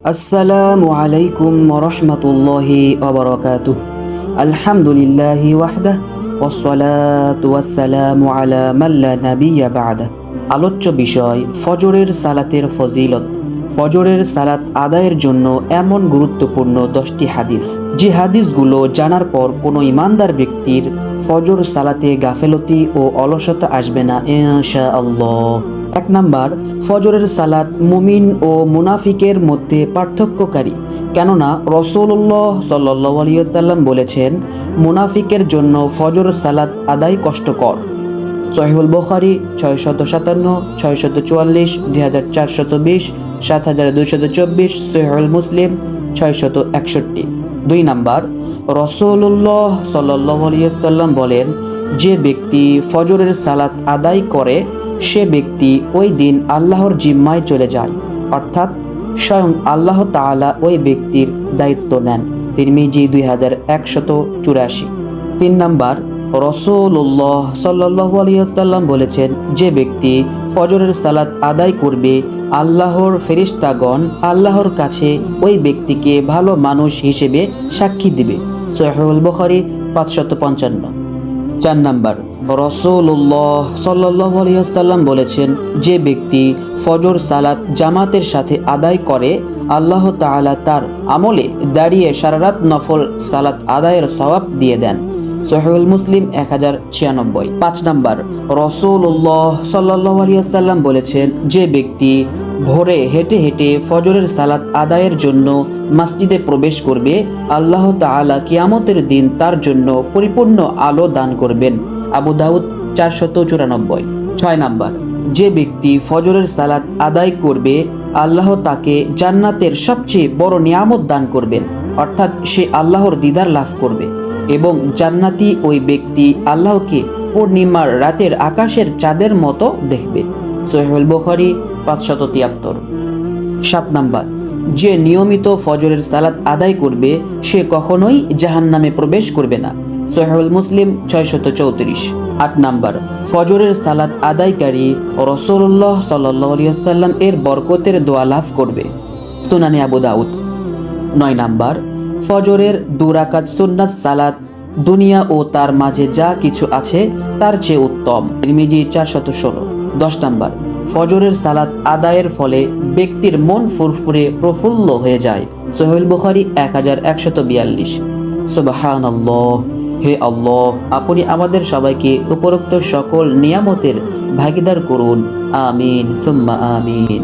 আসসালামু আলাইকুম ওরহমতুল্লাহি ওয়াবারাকাতুহ। আলহামদুলিল্লাহি ওয়াহদাহ ওয়াসসালাতু ওয়াসসালামু আলা মান লা নাবিয়্যা বা'দাহ। আলোচ্য বিষয় ফজরের সালাতের ফজিলত। ফজরের সালাত আদায়ের জন্য এমন গুরুত্বপূর্ণ 10টি হাদিস, যে হাদিসগুলো জানার পর কোনো ইমানদার ব্যক্তির ফজর সালাতে গাফেলতি ও অলসতা আসবে না ইনশাআল্লাহ। 1 নাম্বার, ফজরের সালাত মুমিন ও মুনাফিকের মধ্যে পার্থক্যকারী, কেননা রাসূলুল্লাহ সাল্লাল্লাহু আলাইহি ওয়াসাল্লাম বলেছেন, মুনাফিকের জন্য ফজর সালাত আদায় কষ্টকর। সহিহুল বুখারী 657, 644, 2420, 7224, সহিহুল মুসলিম 661। 2 নাম্বার, রাসূলুল্লাহ সাল্লাল্লাহু আলাইহি ওয়াসাল্লাম বলেন, যে ব্যক্তি ফজরের সালাত আদায় করে সে ব্যক্তি ওই দিন আল্লাহর জিম্মায় চলে যায়, অর্থাৎ স্বয়ং আল্লাহ তাআলা ওই ব্যক্তির দায়িত্ব নেন। তিরমিজি 2184। 3 নাম্বার, রাসূলুল্লাহ সাল্লাল্লাহু আলাইহি ওয়াসাল্লাম বলেছেন, যে ব্যক্তি ফজরের সালাত আদায় করবে আল্লাহর ফেরেশতাগণ আল্লাহর কাছে ওই ব্যক্তিকে ভালো মানুষ হিসেবে সাক্ষী দিবে। সহিহুল বুখারী 555। 4 নাম্বার, রাসূলুল্লাহ সাল্লাল্লাহু আলাইহি ওয়াসাল্লাম বলেছেন, যে ব্যক্তি ফজর সালাত জামাতের সাথে আদায় করে আল্লাহ তাআলা তার আমলে দাঁড়িয়ে সারারাত নফল সালাত আদায়ের সওয়াব দিয়ে দেন। সহিহুল মুসলিম 1096। 5 নাম্বার, রাসূলুল্লাহ সাল্লাল্লাহু আলাইহি ওয়াসাল্লাম বলেছেন, যে ব্যক্তি ভোরে হেঁটে হেঁটে ফজরের সালাত আদায়ের জন্য মসজিদে প্রবেশ করবে আল্লাহ তাআলা কিয়ামতের দিন তার জন্য পরিপূর্ণ আলো দান করবেন। আবু দাউদ 494। 6 নাম্বার, যে ব্যক্তি ফজরের সালাত আদায় করবে আল্লাহ তাকে জান্নাতের সবচেয়ে বড় নিয়ামত দান করবেন, অর্থাৎ সে আল্লাহর দিদার লাভ করবে এবং জান্নাতি ওই ব্যক্তি আল্লাহকে পূর্ণিমার রাতের আকাশের চাঁদের মতো দেখবে। সহিহুল বুখারী 573। 7 নাম্বার, যে নিয়মিত ফজরের সালাত আদায় করবে সে কখনোই জাহান্নামে প্রবেশ করবে না। সহিহুল মুসলিম 634। 8 নাম্বার, ফজরের সালাত আদায়কারী রাসূলুল্লাহ সাল্লাল্লাহু আলাইহি ওয়াসাল্লাম এর বরকতের দোয়া লাভ করবে। সুনানে আবু দাউদ। 9 নাম্বার, ফজরের 2 রাকাত সুন্নাত সালাত দুনিয়া ও তার মাঝে যা কিছু আছে তার চেয়ে উত্তম। তিরমিজি 416। 10 নাম্বার, ফজরের সালাত আদায়ের ফলে ব্যক্তির মন ফুরফুরে প্রফুল্ল হয়ে যায়। সহিহুল বুখারী 1142। সুবহানাল্লাহ। হে আল্লাহ, আপনি আমাদের সবাইকে উপরোক্ত সকল নিয়ামতের ভাগীদার করুন। আমিন সুম্মা আমিন।